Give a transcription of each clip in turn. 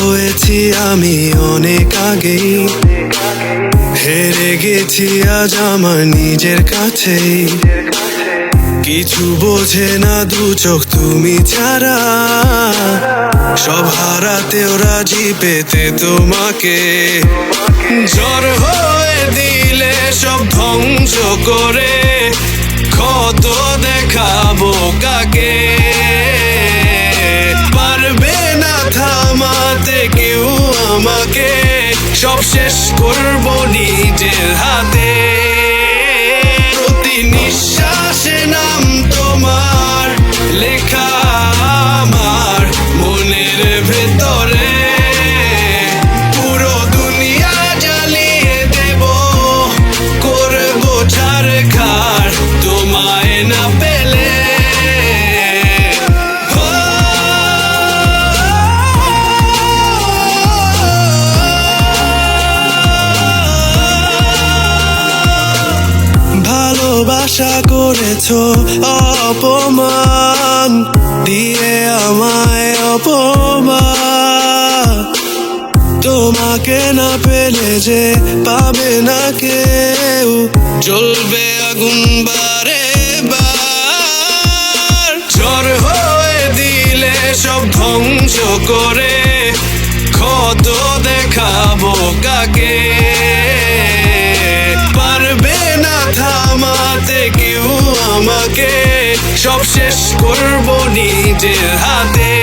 হয়েছি আমি অনেক আগেই, হেরে গেছি আজ আমার নিজের কাছেই। কিছু বোঝে না দু চোখ তুমি ছাড়া, সব হারাতেও রাজি পেতে তোমাকে। ঝড় হয়ে দিলে সব ধ্বংস করে, কত দেখাবো কাকে। পারবে না থামাতে কেউ আমাকে, সব শেষ করবো নিজের হাতে। প্রতি নিঃশ্বাসে নাম তোমার লেখা আমার মনের ভেতরে। পুরো দুনিয়া জ্বালিয়ে দেব, করবো ছারখার তোমায় না পেলে। ভালোবাসা করেছো অপমান দিয়ে আমায় অপমান। তোমাকে না পেলে যে পাবে না কেউ, জ্বলবে আগুন বারে বার। ঝড় হয়ে দিলে সব ধ্বংস করে, কত দেখাবো কাকে। পারবে না থামাতে কেউ আমাকে, সব শেষ করবো নিজের হাতে।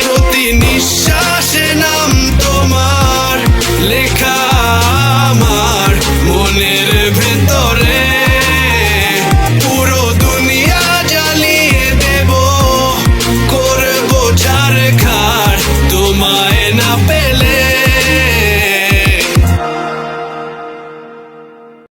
প্রতি নিঃশ্বাসে নাম তোমার লেখা